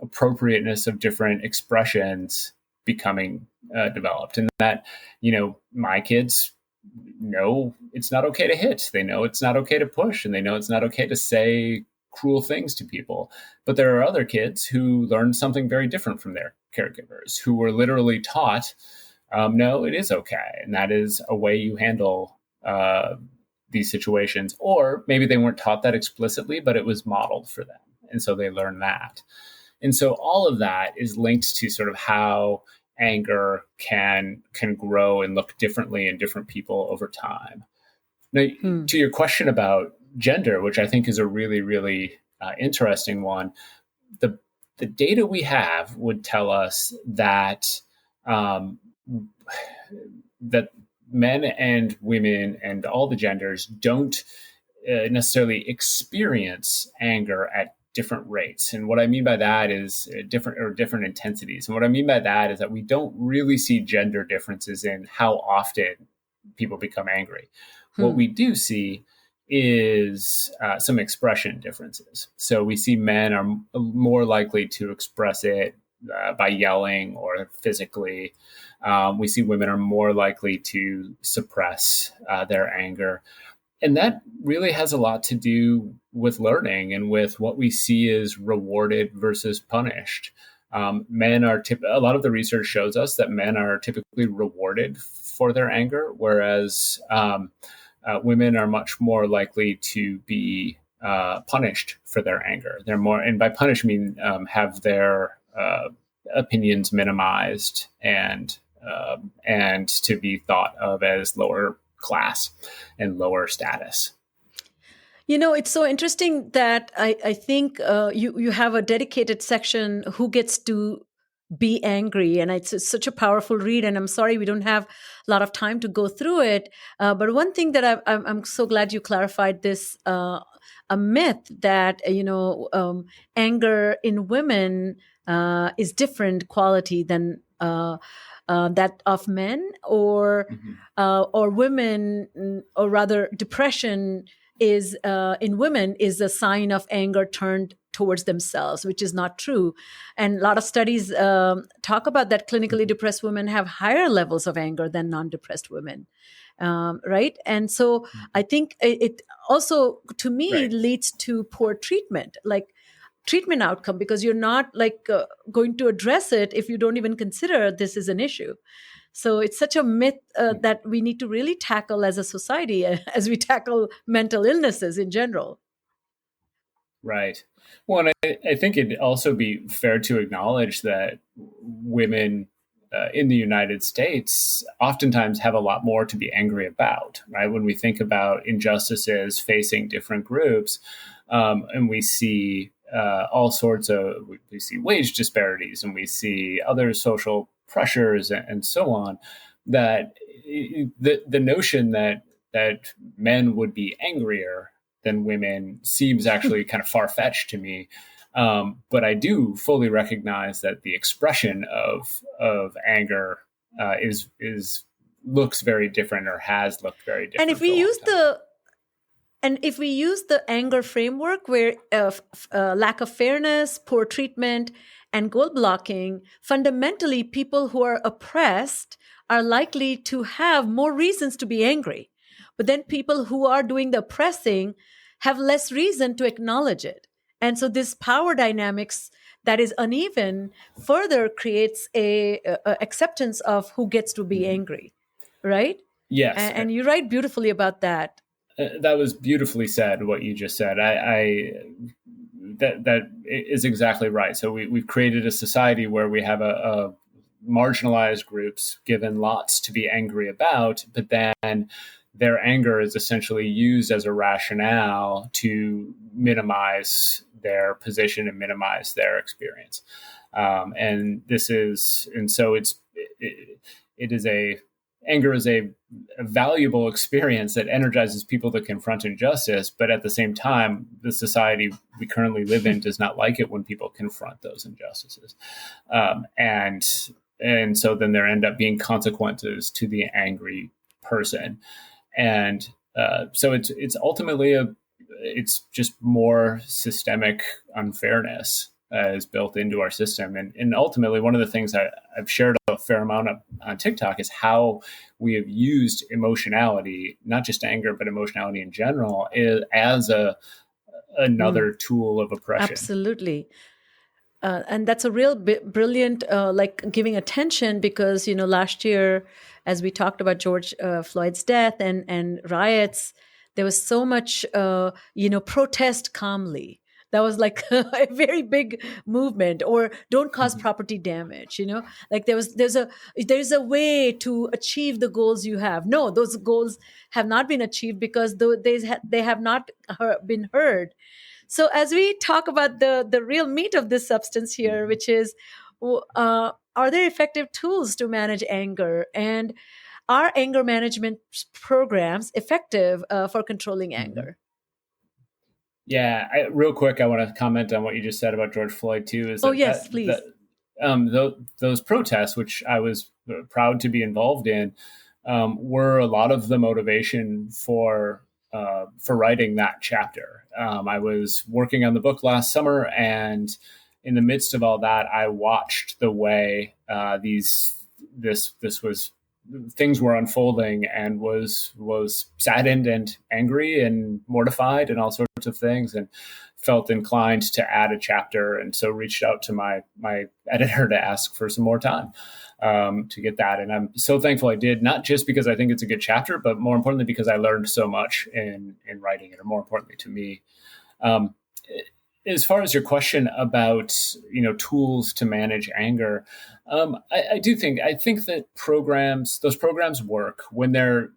appropriateness of different expressions becoming developed, and that my kids know it's not okay to hit, they know it's not okay to push, and they know it's not okay to say cruel things to people. But there are other kids who learned something very different from their caregivers, who were literally taught, no, it is okay, and that is a way you handle these situations. Or maybe they weren't taught that explicitly, but it was modeled for them, and so they learned that. And so all of that is linked to sort of how anger can grow and look differently in different people over time. Now, to your question about gender, which I think is a really, really interesting one, the data we have would tell us that that men and women and all the genders don't necessarily experience anger at different rates. And what I mean by that is different intensities. And what I mean by that is that we don't really see gender differences in how often people become angry. What we do see is some expression differences. So we see men are more likely to express it by yelling or physically. We see women are more likely to suppress their anger. And that really has a lot to do with learning and with what we see as rewarded versus punished. Men are a lot of the research shows us that men are typically rewarded for their anger, whereas women are much more likely to be punished for their anger. They're more, and by punish I mean have their opinions minimized and to be thought of as lower class and lower status. It's so interesting that I think you have a dedicated section, Who Gets to Be Angry? And it's such a powerful read. And I'm sorry we don't have a lot of time to go through it. But one thing that I'm so glad you clarified this, a myth that, anger in women is different quality than that of men, or women, or rather depression is in women is a sign of anger turned towards themselves, which is not true. And a lot of studies talk about that clinically depressed women have higher levels of anger than non-depressed women. Right. And so I think it also, to me, leads to poor treatment, like treatment outcome, because you're not going to address it if you don't even consider this is an issue. So it's such a myth that we need to really tackle as a society, as we tackle mental illnesses in general. Right. Well, and I think it'd also be fair to acknowledge that women in the United States oftentimes have a lot more to be angry about, right? When we think about injustices facing different groups, and we see all sorts of, we see wage disparities, and we see other social pressures and so on, that the notion that men would be angrier than women seems actually kind of far-fetched to me. But I do fully recognize that the expression of anger looks very different, or has looked very different. And if we use the anger framework, where lack of fairness, poor treatment, and goal blocking, fundamentally, people who are oppressed are likely to have more reasons to be angry. But then people who are doing the oppressing have less reason to acknowledge it. And so this power dynamics that is uneven further creates a acceptance of who gets to be angry, right? Yes. And you write beautifully about that. That was beautifully said, what you just said. That is exactly right. So we've created a society where we have a marginalized groups given lots to be angry about, but then their anger is essentially used as a rationale to minimize their position and minimize their experience. Anger is a valuable experience that energizes people to confront injustice, but at the same time, the society we currently live in does not like it when people confront those injustices. And so then there end up being consequences to the angry person. And so it's ultimately it's just more systemic unfairness is built into our system. And ultimately, one of the things I've shared a fair amount of on TikTok is how we have used emotionality, not just anger, but emotionality in general, as another tool of oppression. Absolutely. And that's a real brilliant, giving attention, because, last year, as we talked about George Floyd's death and riots, there was so much, protest calmly. That was like a very big movement. Or don't cause property damage. Like there's a way to achieve the goals you have. No, those goals have not been achieved because they have not been heard. So as we talk about the real meat of this substance here, which is, are there effective tools to manage anger? And are anger management programs effective for controlling anger? Yeah, real quick, I want to comment on what you just said about George Floyd too. Please. Those protests, which I was proud to be involved in, were a lot of the motivation for writing that chapter. I was working on the book last summer, and in the midst of all that, I watched the way this was things were unfolding and was saddened and angry and mortified and all sorts of things, and felt inclined to add a chapter, and so reached out to my editor to ask for some more time to get that. And I'm so thankful I did, not just because I think it's a good chapter, but more importantly because I learned so much in writing it, or more importantly to me. As far as your question about tools to manage anger, I think that those programs work when they're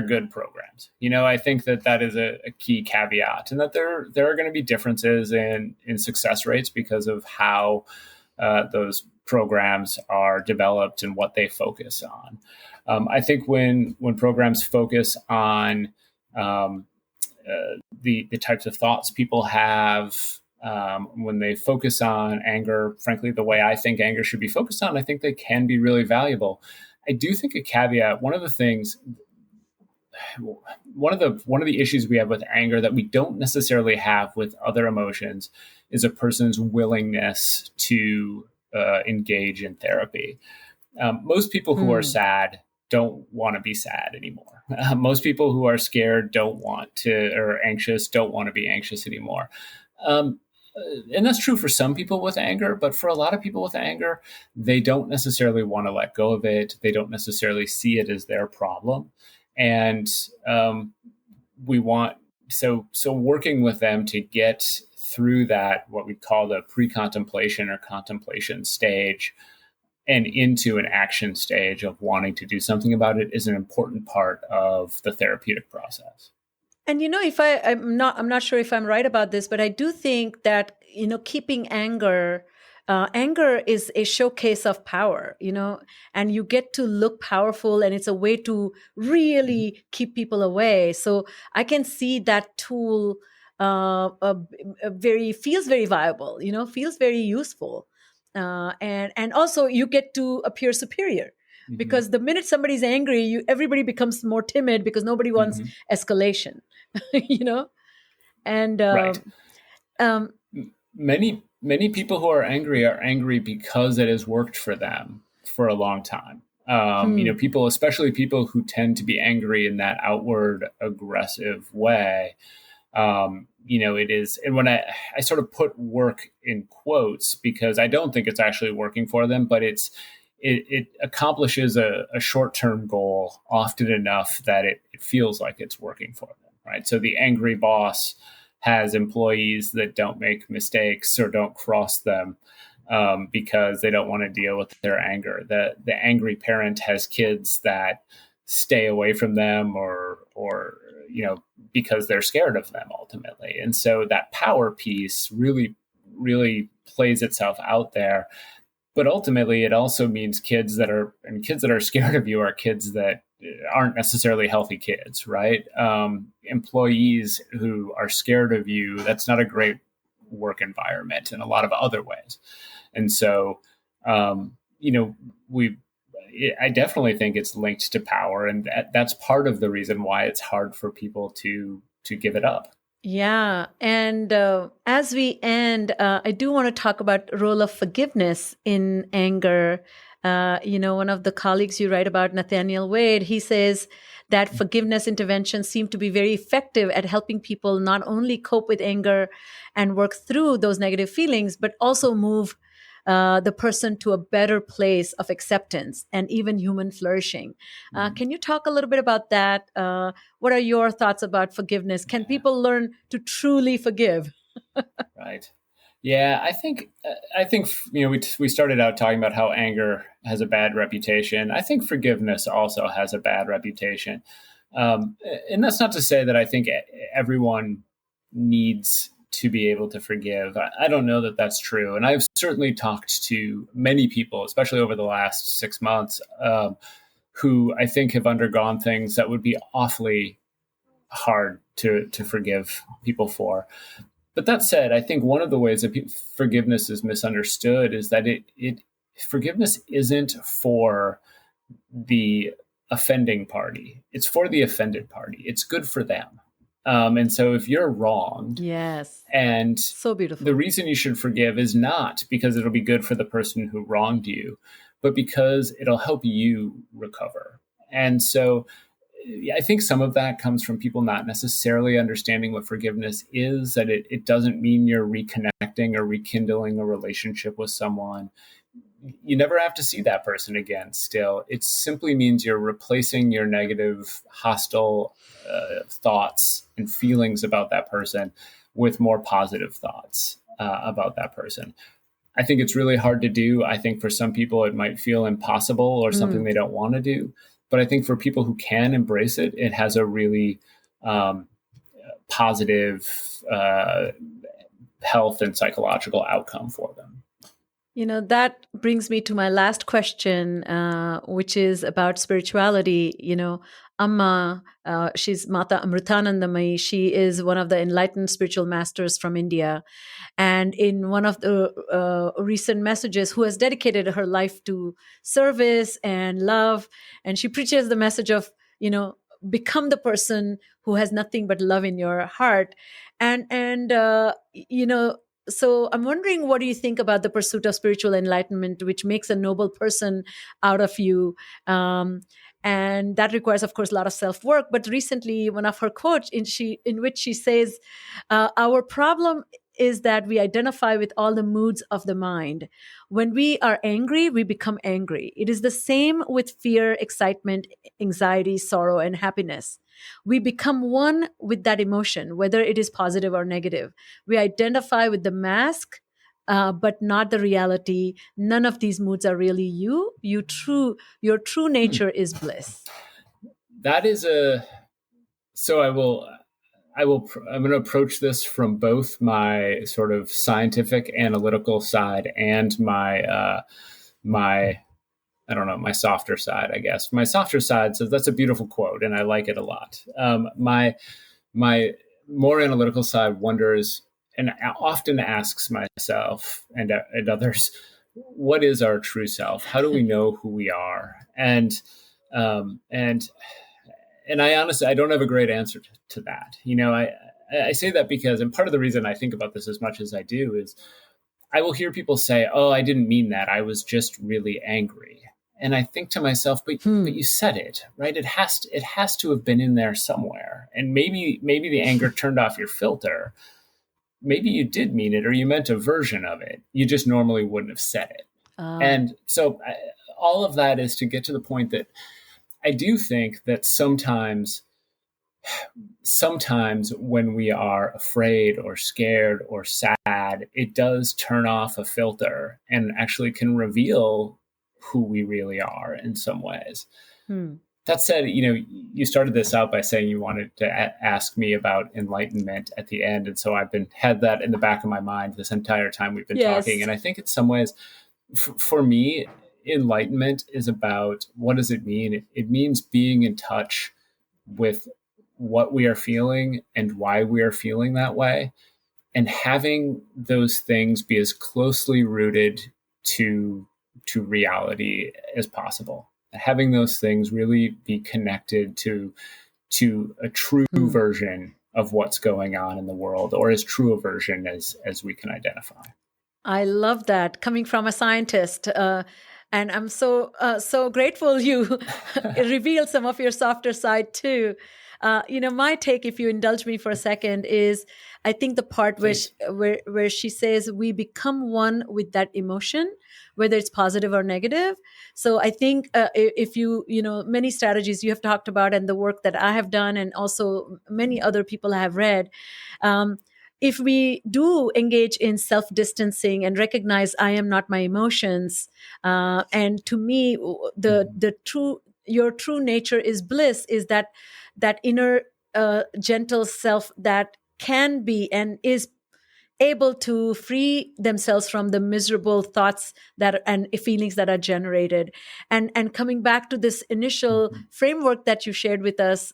good programs. I think that is a key caveat, and that there are going to be differences in success rates because of how those programs are developed and what they focus on. I think when programs focus on the types of thoughts people have, when they focus on anger, frankly, the way I think anger should be focused on, I think they can be really valuable. I do think a caveat, one of the issues we have with anger that we don't necessarily have with other emotions is a person's willingness to engage in therapy. Most people who are sad don't want to be sad anymore. Most people who are scared or anxious don't want to be anxious anymore. And that's true for some people with anger, but for a lot of people with anger, they don't necessarily want to let go of it. They don't necessarily see it as their problem. And working with them to get through that, what we call the pre-contemplation or contemplation stage, and into an action stage of wanting to do something about it, is an important part of the therapeutic process. And if I'm not sure if I'm right about this, but I do think that keeping anger is a showcase of power, and you get to look powerful, and it's a way to really keep people away. So I can see that tool feels very viable, feels very useful, and also you get to appear superior. Because the minute somebody's angry, everybody becomes more timid because nobody wants escalation, And right. Many people who are angry because it has worked for them for a long time. Especially people who tend to be angry in that outward aggressive way. It is, and when I sort of put work in quotes because I don't think it's actually working for them, but it accomplishes a short-term goal often enough that it feels like it's working for them, right? So the angry boss has employees that don't make mistakes or don't cross them because they don't want to deal with their anger. The angry parent has kids that stay away from them or because they're scared of them ultimately. And so that power piece really, really plays itself out there. But ultimately, it also means kids that are scared of you are kids that aren't necessarily healthy kids, right? Employees who are scared of you, that's not a great work environment in a lot of other ways. And so, I definitely think it's linked to power, and that's part of the reason why it's hard for people to give it up. Yeah. And as we end, I do want to talk about the role of forgiveness in anger. One of the colleagues you write about, Nathaniel Wade, he says that forgiveness interventions seem to be very effective at helping people not only cope with anger and work through those negative feelings, but also move the person to a better place of acceptance and even human flourishing. Can you talk a little bit about that? What are your thoughts about forgiveness? Can people learn to truly forgive? Right. Yeah, I think we started out talking about how anger has a bad reputation. I think forgiveness also has a bad reputation, and that's not to say that I think everyone needs to be able to forgive. I don't know that that's true. And I've certainly talked to many people, especially over the last 6 months, who I think have undergone things that would be awfully hard to forgive people for. But that said, I think one of the ways that forgiveness is misunderstood is that forgiveness isn't for the offending party. It's for the offended party. It's good for them. And so if you're wronged, yes, and so beautiful, the reason you should forgive is not because it'll be good for the person who wronged you, but because it'll help you recover. And so I think some of that comes from people not necessarily understanding what forgiveness is, that it doesn't mean you're reconnecting or rekindling a relationship with someone. You never have to see that person again still. It simply means you're replacing your negative, hostile thoughts and feelings about that person with more positive thoughts about that person. I think it's really hard to do. I think for some people it might feel impossible or something they don't want to do. But I think for people who can embrace it, it has a really positive health and psychological outcome for them. That brings me to my last question, which is about spirituality. Amma, she's Mata Amritanandamayi. She is one of the enlightened spiritual masters from India. And in one of the recent messages, who has dedicated her life to service and love, and she preaches the message of, become the person who has nothing but love in your heart. So I'm wondering, what do you think about the pursuit of spiritual enlightenment, which makes a noble person out of you? And that requires, of course, a lot of self-work. But recently, one of her quotes in which she says, our problem is that we identify with all the moods of the mind. When we are angry, we become angry. It is the same with fear, excitement, anxiety, sorrow, and happiness. We become one with that emotion, whether it is positive or negative. We identify with the mask, but not the reality. None of these moods are really you. Your true nature is bliss. That is I'm going to approach this from both my sort of scientific analytical side and my softer side, I guess. My softer side says that's a beautiful quote, and I like it a lot. My more analytical side wonders and often asks myself and others, what is our true self? How do we know who we are? And I honestly, I don't have a great answer to that. I say that because, and part of the reason I think about this as much as I do is I will hear people say, oh, I didn't mean that. I was just really angry. And I think to myself, but you said it, right? It has to have been in there somewhere. And maybe the anger turned off your filter. Maybe you did mean it, or you meant a version of it. You just normally wouldn't have said it. And so all of that is to get to the point that I do think that sometimes when we are afraid or scared or sad, it does turn off a filter and actually can reveal who we really are in some ways. That said, you started this out by saying you wanted to ask me about enlightenment at the end. And so I've had that in the back of my mind this entire time we've been talking. And I think in some ways, for me, enlightenment is about, what does it mean? It means being in touch with what we are feeling and why we are feeling that way, and having those things be as closely rooted to reality as possible. Having those things really be connected to a true version of what's going on in the world, or as true a version as we can identify. I love that, coming from a scientist. And I'm so grateful you reveal some of your softer side too. My take, if you indulge me for a second, is I think the part where she says we become one with that emotion, whether it's positive or negative. So I think if many strategies you have talked about and the work that I have done and also many other people have read, if we do engage in self-distancing and recognize I am not my emotions, and to me, your true nature is bliss, is that inner gentle self that can be and is able to free themselves from the miserable thoughts and feelings that are generated. And coming back to this initial framework that you shared with us,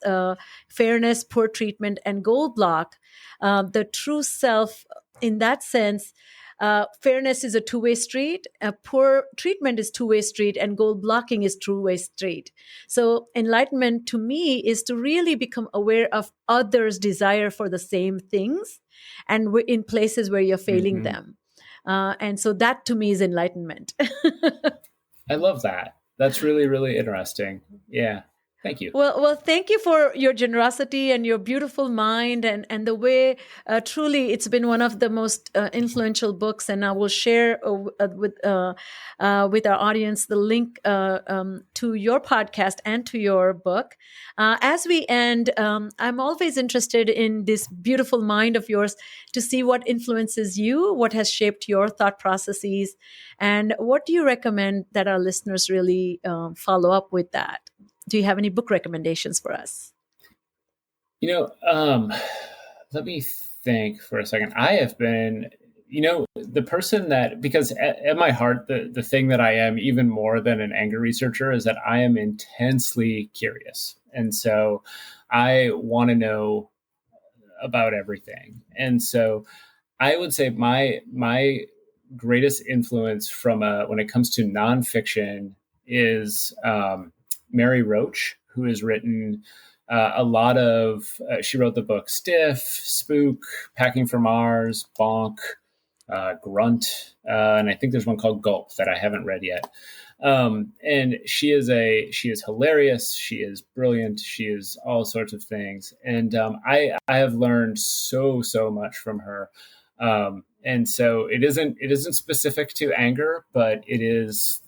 fairness, poor treatment, and gold block, the true self in that sense, fairness is a two-way street, poor treatment is two-way street, and gold blocking is two-way street. So enlightenment to me is to really become aware of others' desire for the same things, and we're in places where you're failing them. And so that to me is enlightenment. I love that. That's really, really interesting. Yeah. Thank you. Well, thank you for your generosity and your beautiful mind, and the way truly it's been one of the most influential books. And I will share with our audience the link to your podcast and to your book. As we end, I'm always interested in this beautiful mind of yours to see what influences you, what has shaped your thought processes, and what do you recommend that our listeners really follow up with that? Do you have any book recommendations for us? Let me think for a second. I have been, the person that, because at my heart, the thing that I am even more than an anger researcher is that I am intensely curious. And so I want to know about everything. And so I would say my greatest influence from when it comes to nonfiction is Mary Roach, who has written a lot of, she wrote the book Stiff, Spook, Packing for Mars, Bonk, Grunt, and I think there's one called Gulp that I haven't read yet. And she is hilarious. She is brilliant. She is all sorts of things. And I have learned so much from her. And so it isn't specific to anger, but it is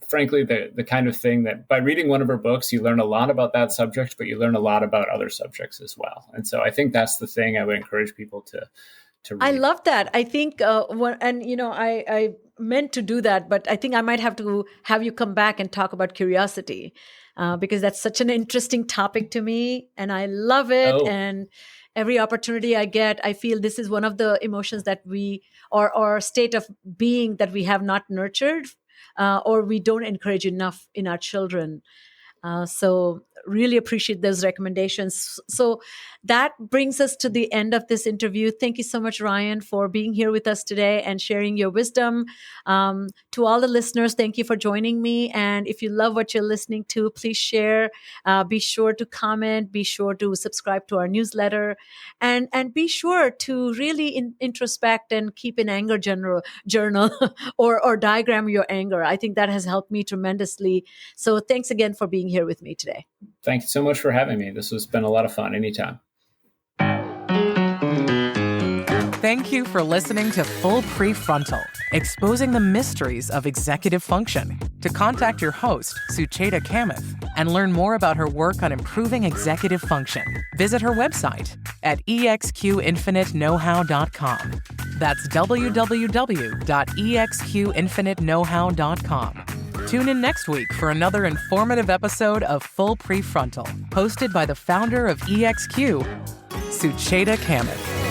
frankly, the kind of thing that by reading one of her books, you learn a lot about that subject, but you learn a lot about other subjects as well. And so I think that's the thing I would encourage people to read. I love that. I think, I meant to do that, but I think I might have to have you come back and talk about curiosity, because that's such an interesting topic to me, and I love it. Oh. And every opportunity I get, I feel this is one of the emotions that or state of being that we have not nurtured. Or we don't encourage enough in our children. So really appreciate those recommendations. So that brings us to the end of this interview. Thank you so much, Ryan, for being here with us today and sharing your wisdom. To all the listeners, thank you for joining me. And if you love what you're listening to, please share. Be sure to comment. Be sure to subscribe to our newsletter. And be sure to really introspect and keep an anger journal or diagram your anger. I think that has helped me tremendously. So thanks again for being here with me today. Thank you so much for having me. This has been a lot of fun. Anytime. Thank you for listening to Full Prefrontal, exposing the mysteries of executive function. To contact your host, Sucheta Kamath, and learn more about her work on improving executive function, visit her website at exqinfiniteknowhow.com. That's www.exqinfiniteknowhow.com. Tune in next week for another informative episode of Full Prefrontal, hosted by the founder of EXQ, Sucheta Kamath.